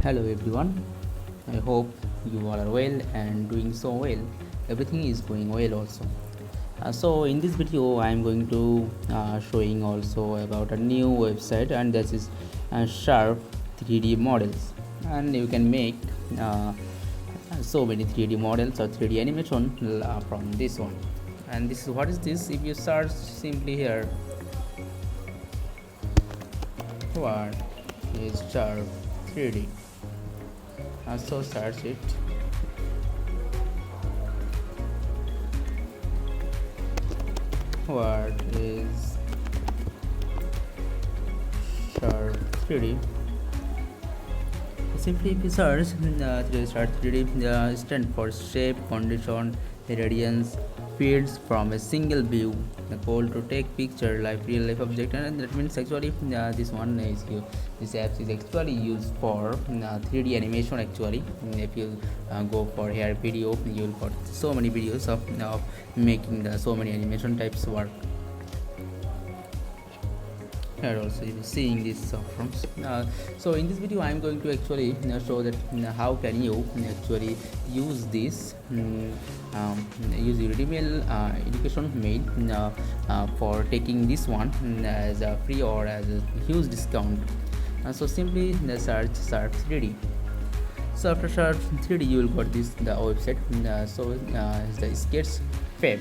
Hello everyone, I hope you all are well and doing so well. Everything is going well also. So in this video I am going to showing also about a new website, and this is Sharf 3D models, and you can make so many 3D models or 3D animation from this one. And this is what is this? If you search simply here, what is Sharf 3D? So search it. What is Sharf 3D? Simply if you search 3D stand for shape, condition, radiance, feeds from a single view. The goal to take picture like real life object, and that means actually this one is this app is actually used for 3D animation. Actually, if you go for here video, you will got so many videos of making the so many animation types work. Here also you seeing these options. So in this video I am going to actually show that how can you actually use this use your email education mail for taking this one as a free or as a huge discount. So simply search Sharf 3D. So after Sharf 3D you will got this the website. It's the sketch fab.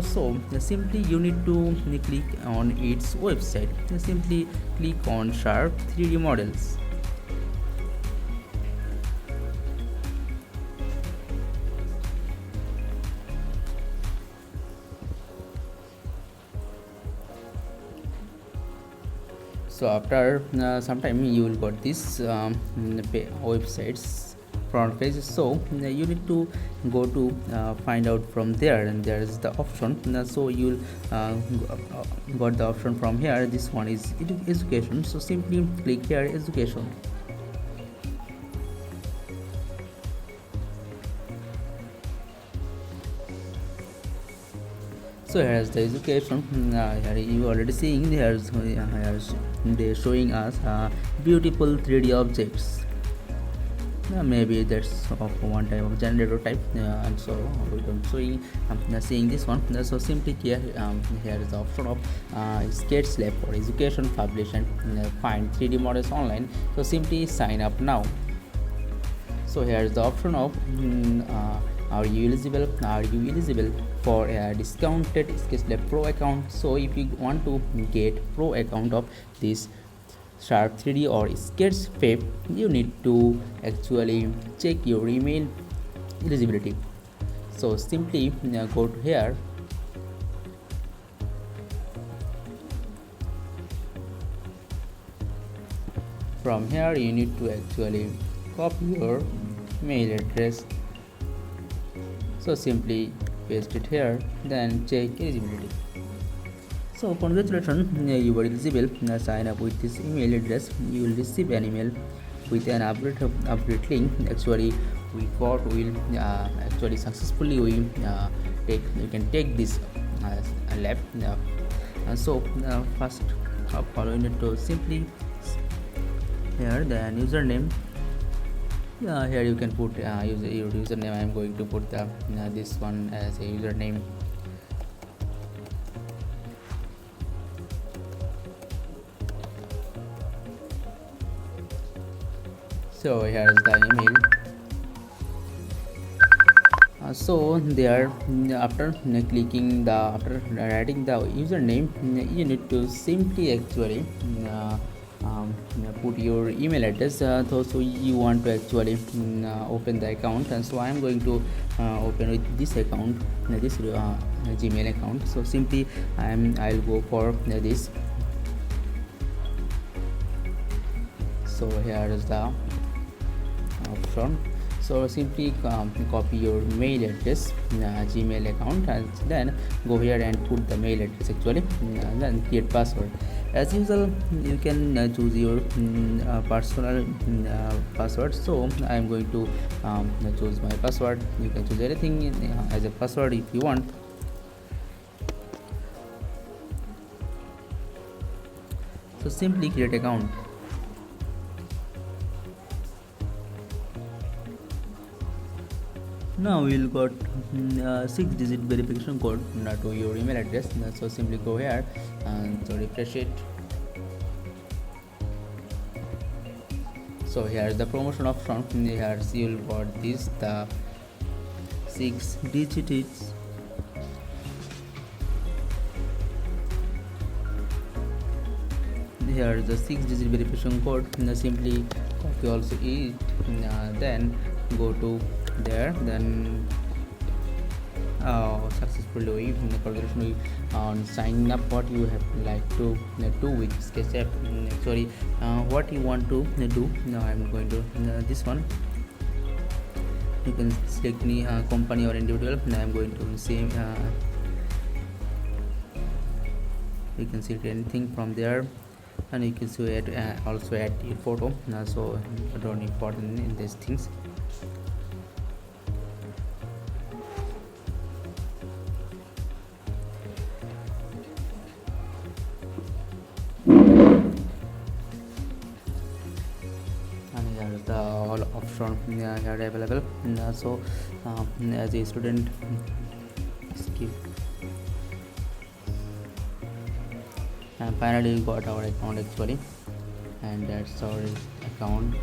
So simply you need to click on its website. Simply click on Sharf 3D models. So after some time you will got this websites front page. So you need to go to find out from there, and there is the option. So you'll got the option from here. This one is education, so simply click here education. So here's the education. Here you already seeing here's they showing us beautiful 3D objects. Maybe that's of one type of generator type, and so we don't seeing this one. So simply here here is the option of sketch lab for education, publish and find 3D models online. So simply sign up now. So here is the option of are you eligible for a discounted SketchLab Pro account. So if you want to get pro account of this Sharf 3D or Sketchfab, you need to actually check your email eligibility. So simply go to here. From here you need to actually copy your mail address. So simply paste it here, then check eligibility. So congratulations, you were eligible. Sign up with this email address. You will receive an email with an upgrade link. Actually we actually successfully we can take this lab. So first of all you need to simply here the username. Here you can put your username. I am going to put the this one as a username. So here is the email. So there after clicking after writing the username, you need to simply actually put your email address. So you want to actually open the account, and so I am going to open with this account, this Gmail account. So simply I'll go for this. So here is the option. So simply copy your mail address, Gmail account, and then go here and put the mail address actually, and then create password. As usual you can choose your personal password. So I am going to choose my password. You can choose anything as a password if you want. So simply create account. Now we'll got 6-digit verification code to your email address. So simply go here and so refresh it. So here is the promotion option. Here you'll got this the 6 digits. Here is the 6-digit verification code. Simply copy also it. Then go to there. Then successfully congratulations on signing up. What you have like to do with SketchUp. Sorry, what you want to do. Now I'm going to this one. You can select any company or individual. Now I'm going to save. You can select anything from there, and you can see also add your photo. So don't important in these things. And here is the all option here available. So as a student, skip. And finally we got our account actually, and that's our account.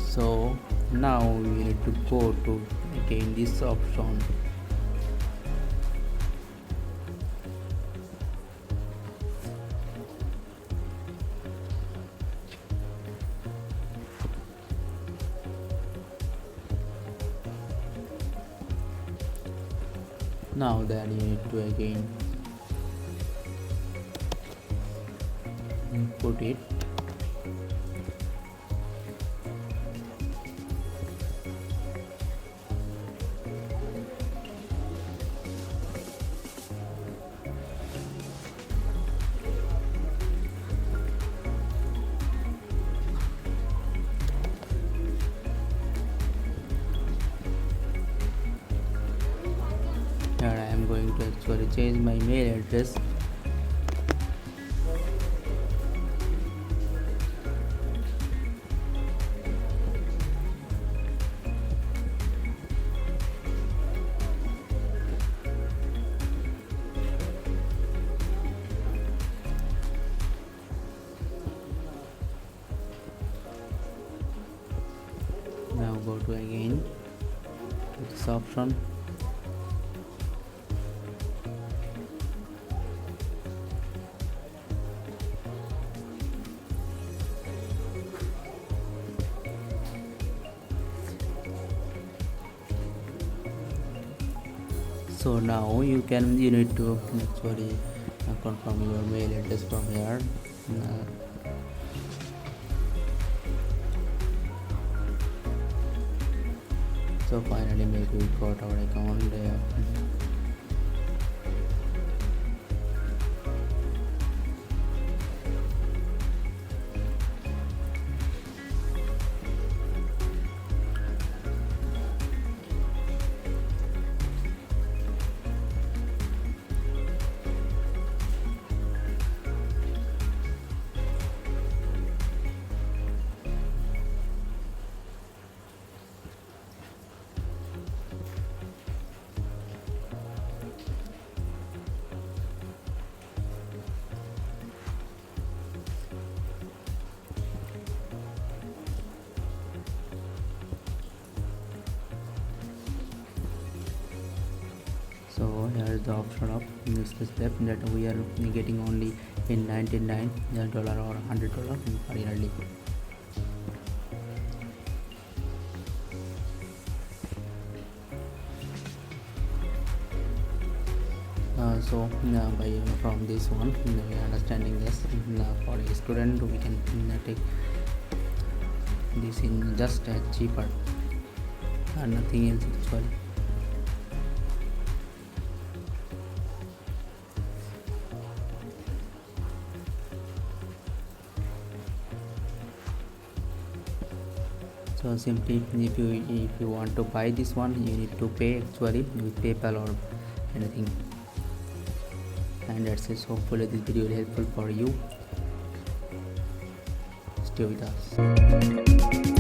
So now we need to go to again this option. Now then you need to again put it. Here I am going to actually change my mail address. Now go to again to this option. So now you need to actually confirm your mail address from here. So finally maybe we got our account there. So here is the option of this step that we are getting only in $99 or $100 yearly. So by from this one we are understanding this. For a student we can take this in just cheaper and nothing else actually. So simply if you want to buy this one, you need to pay actually with PayPal or anything. And that's it. Hopefully this video is helpful for you. stay with us.